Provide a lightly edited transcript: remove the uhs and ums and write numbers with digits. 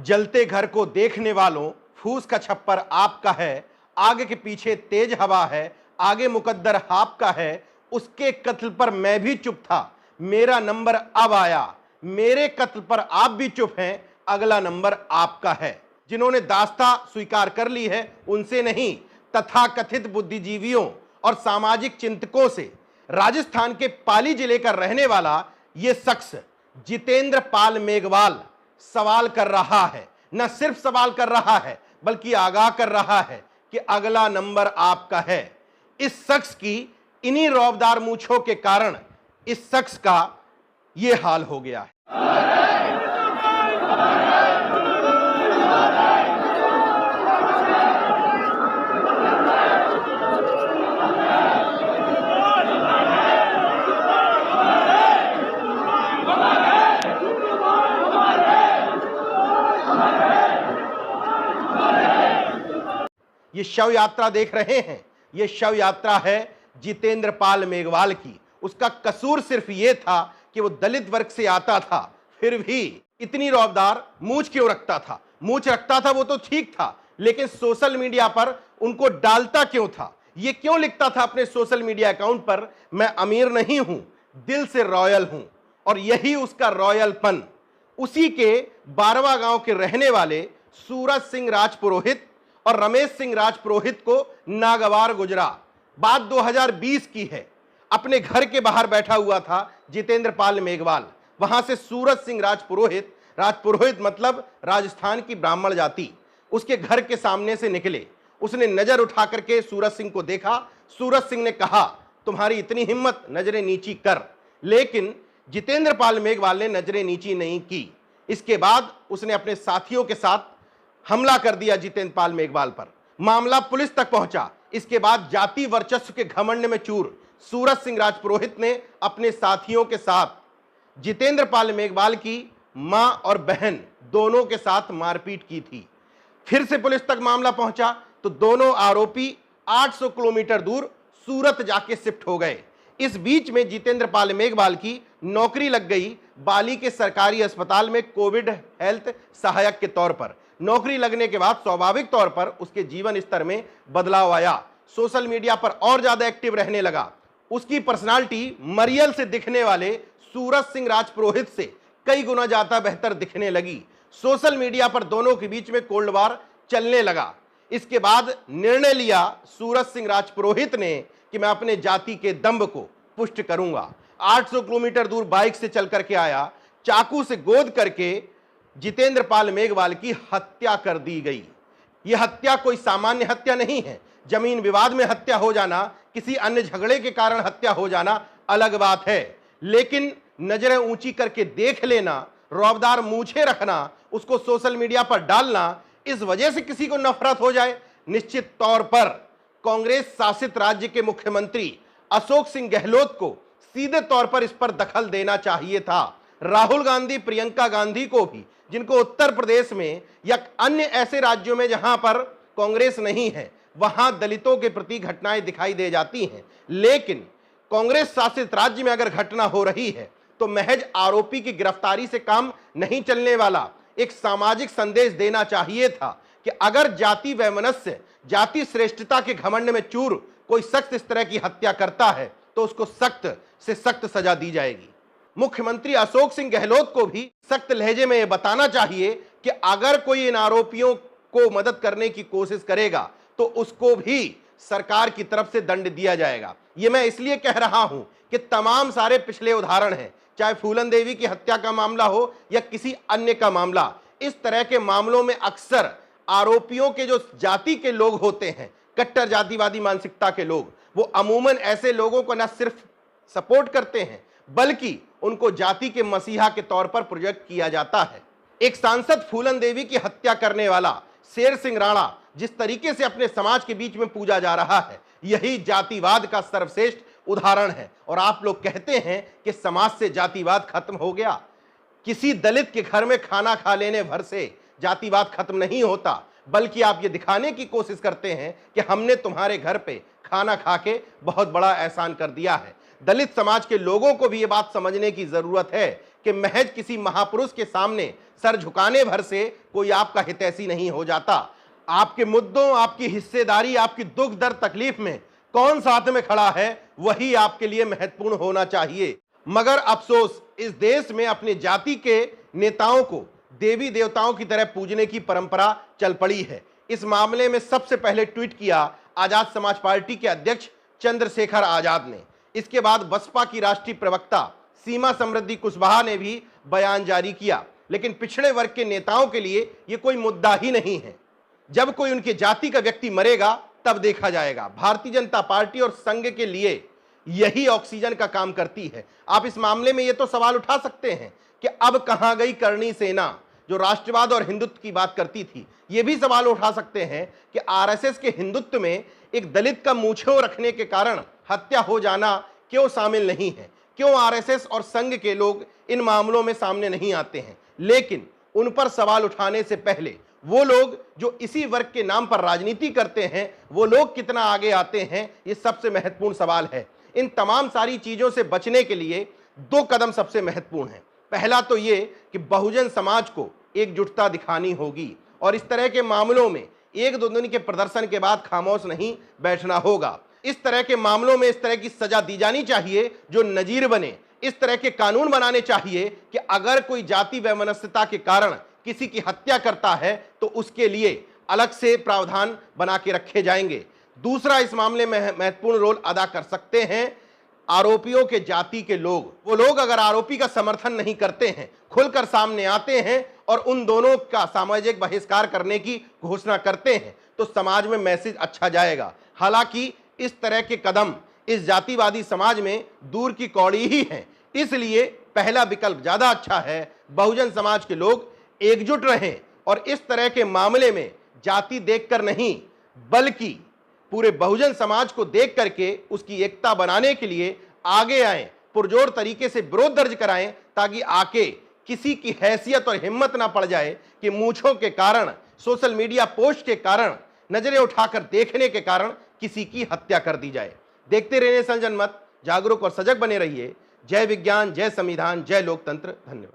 जलते घर को देखने वालों, फूस का छप्पर आपका है, आगे के पीछे तेज हवा है, आगे मुकद्दर आपका है, उसके कत्ल पर मैं भी चुप था, मेरा नंबर अब आया, मेरे कत्ल पर आप भी चुप हैं, अगला नंबर आपका है। जिन्होंने दास्ता स्वीकार कर ली है उनसे नहीं, तथाकथित बुद्धिजीवियों और सामाजिक चिंतकों से। राजस्थान के पाली जिले का रहने वाला यह शख्स जितेंद्र पाल मेघवाल सवाल कर रहा है, न सिर्फ सवाल कर रहा है बल्कि आगाह कर रहा है कि अगला नंबर आपका है। इस शख्स की इन्हीं रौबदार मूंछों के कारण इस शख्स का यह हाल हो गया है। ये शव यात्रा देख रहे हैं, ये शव यात्रा है जितेंद्र पाल मेघवाल की। उसका कसूर सिर्फ ये था कि वो दलित वर्ग से आता था, फिर भी इतनी रौबदार मूंछ क्यों रखता था? मूंछ रखता था वो तो ठीक था, लेकिन सोशल मीडिया पर उनको डालता क्यों था? ये क्यों लिखता था अपने सोशल मीडिया अकाउंट पर, मैं अमीर नहीं हूं, दिल से रॉयल हूं। और यही उसका रॉयलपन। उसी के 12वां गांव के रहने वाले सूरज सिंह राजपुरोहित और रमेश सिंह राजपुरोहित को नागवार गुजरा। बात 2020 की है। अपने घर के बाहर बैठा हुआ था जितेंद्र पाल मेघवाल। वहां से सूरज सिंह राजपुरोहित, राजपुरोहित मतलब राजस्थान की ब्राह्मण जाति, उसके घर के सामने से निकले। उसने नजर उठा करके सूरज सिंह को देखा। सूरज सिंह ने कहा, तुम्हारी इतनी हिम्मत, नजरें नीची कर। लेकिन जितेंद्र पाल मेघवाल ने नजरें नीची नहीं की। इसके बाद उसने अपने साथियों के साथ हमला कर दिया जितेंद्र पाल मेघवाल पर। मामला पुलिस तक पहुंचा। इसके बाद जाति वर्चस्व के घमंड में चूर सूरज सिंह राजपुरोहित ने अपने साथियों के साथ जितेंद्र पाल मेघवाल की मां और बहन दोनों के साथ मारपीट की थी। फिर से पुलिस तक मामला पहुंचा तो दोनों आरोपी 800 किलोमीटर दूर सूरत जाके शिफ्ट हो गए। इस बीच में जितेंद्र पाल मेघवाल की नौकरी लग गई बाली के सरकारी अस्पताल में कोविड हेल्थ सहायक के तौर पर। नौकरी लगने के बाद स्वाभाविक तौर पर उसके जीवन स्तर में बदलाव आया। सोशल मीडिया पर और ज्यादा एक्टिव रहने लगा। उसकी पर्सनालिटी मरियल से दिखने वाले सूरज सिंह राजपुरोहित से कई गुना ज्यादा बेहतर दिखने लगी। सोशल मीडिया पर दोनों के बीच में कोल्ड वार चलने लगा। इसके बाद निर्णय लिया सूरज सिंह राजपुरोहित ने कि मैं अपने जाति के दम्भ को पुष्ट करूंगा। 800 किलोमीटर दूर बाइक से चल करके आया। चाकू से गोद करके जितेंद्र पाल मेघवाल की हत्या कर दी गई। यह हत्या कोई सामान्य हत्या नहीं है। जमीन विवाद में हत्या हो जाना, किसी अन्य झगड़े के कारण हत्या हो जाना अलग बात है, लेकिन नजरें ऊंची करके देख लेना, रौबदार मूछें रखना, उसको सोशल मीडिया पर डालना, इस वजह से किसी को नफरत हो जाए, निश्चित तौर पर कांग्रेस शासित राज्य के मुख्यमंत्री अशोक सिंह गहलोत को सीधे तौर पर इस पर दखल देना चाहिए था। राहुल गांधी, प्रियंका गांधी को भी, जिनको उत्तर प्रदेश में या अन्य ऐसे राज्यों में जहां पर कांग्रेस नहीं है वहां दलितों के प्रति घटनाएं दिखाई दे जाती हैं, लेकिन कांग्रेस शासित राज्य में अगर घटना हो रही है तो महज आरोपी की गिरफ्तारी से काम नहीं चलने वाला। एक सामाजिक संदेश देना चाहिए था कि अगर जाति वैमनस्य, जाति श्रेष्ठता के घमंड में चूर कोई शख्स इस तरह की हत्या करता है तो उसको सख्त से सख्त सजा दी जाएगी। मुख्यमंत्री अशोक सिंह गहलोत को भी सख्त लहजे में यह बताना चाहिए कि अगर कोई इन आरोपियों को मदद करने की कोशिश करेगा तो उसको भी सरकार की तरफ से दंड दिया जाएगा। यह मैं इसलिए कह रहा हूं कि तमाम सारे पिछले उदाहरण हैं, चाहे फूलन देवी की हत्या का मामला हो या किसी अन्य का मामला, इस तरह के मामलों में अक्सर आरोपियों के जो जाति के लोग होते हैं, कट्टर जातिवादी मानसिकता के लोग, वो अमूमन ऐसे लोगों को न सिर्फ सपोर्ट करते हैं बल्कि उनको जाति के मसीहा के तौर पर प्रोजेक्ट किया जाता है। एक सांसद फूलन देवी की हत्या करने वाला शेर सिंह राणा जिस तरीके से अपने समाज के बीच में पूजा जा रहा है, यही जातिवाद का सर्वश्रेष्ठ उदाहरण है। और आप लोग कहते हैं कि समाज से जातिवाद खत्म हो गया। किसी दलित के घर में खाना खा लेने भर से जातिवाद खत्म नहीं होता, बल्कि आप ये दिखाने की कोशिश करते हैं कि हमने तुम्हारे घर पे खाना खा के बहुत बड़ा एहसान कर दिया है। दलित समाज के लोगों को भी ये बात समझने की जरूरत है कि महज किसी महापुरुष के सामने सर झुकाने भर से कोई आपका हितैषी नहीं हो जाता। आपके मुद्दों, आपकी हिस्सेदारी, आपकी दुख दर्द तकलीफ में कौन साथ में खड़ा है, वही आपके लिए महत्वपूर्ण होना चाहिए। मगर अफसोस, इस देश में अपनी जाति के नेताओं को देवी देवताओं की तरह पूजने की परंपरा चल पड़ी है। इस मामले में सबसे पहले ट्वीट किया आजाद समाज पार्टी के अध्यक्ष चंद्रशेखर आजाद ने। इसके बाद बसपा की राष्ट्रीय प्रवक्ता सीमा समृद्धि कुशवाहा ने भी बयान जारी किया। लेकिन पिछड़े वर्ग के नेताओं के लिए यह कोई मुद्दा ही नहीं है। जब कोई उनके जाति का व्यक्ति मरेगा तब देखा जाएगा। भारतीय जनता पार्टी और संघ के लिए यही ऑक्सीजन का काम करती है। आप इस मामले में यह तो सवाल उठा सकते हैं कि अब कहां गई करणी सेना जो राष्ट्रवाद और हिंदुत्व की बात करती थी। यह भी सवाल उठा सकते हैं कि आरएसएस के हिंदुत्व में एक दलित का मूंछें रखने के कारण हत्या हो जाना क्यों शामिल नहीं है, क्यों आरएसएस और संघ के लोग इन मामलों में सामने नहीं आते हैं। लेकिन उन पर सवाल उठाने से पहले वो लोग जो इसी वर्ग के नाम पर राजनीति करते हैं, वो लोग कितना आगे आते हैं, ये सबसे महत्वपूर्ण सवाल है। इन तमाम सारी चीजों से बचने के लिए दो कदम सबसे महत्वपूर्ण हैं। पहला तो ये कि बहुजन समाज को एकजुटता दिखानी होगी और इस तरह के मामलों में एक दो दिन के प्रदर्शन के बाद खामोश नहीं बैठना होगा। इस तरह के मामलों में इस तरह की सजा दी जानी चाहिए जो नजीर बने। इस तरह के कानून बनाने चाहिए कि अगर कोई जाति वैमनस्यता के कारण किसी की हत्या करता है तो उसके लिए अलग से प्रावधान बना के रखे जाएंगे। दूसरा, इस मामले में महत्वपूर्ण रोल अदा कर सकते हैं आरोपियों के जाति के लोग। वो लोग अगर आरोपी का समर्थन नहीं करते हैं, खुलकर सामने आते हैं और उन दोनों का सामाजिक बहिष्कार करने की घोषणा करते हैं तो समाज में मैसेज अच्छा जाएगा। हालांकि इस तरह के कदम इस जातिवादी समाज में दूर की कौड़ी ही है। इसलिए पहला विकल्प ज्यादा अच्छा है। बहुजन समाज के लोग एकजुट रहें और इस तरह के मामले में जाति देखकर नहीं बल्कि पूरे बहुजन समाज को देख करके उसकी एकता बनाने के लिए आगे आएं, पुरजोर तरीके से विरोध दर्ज कराएं ताकि आके किसी की हैसियत और हिम्मत ना पड़ जाए कि मूंछों के कारण, सोशल मीडिया पोस्ट के कारण, नजरें उठाकर देखने के कारण किसी की हत्या कर दी जाए। देखते रहिए संजन मत, जागरूक और सजग बने रहिए। जय विज्ञान, जय संविधान, जय लोकतंत्र। धन्यवाद।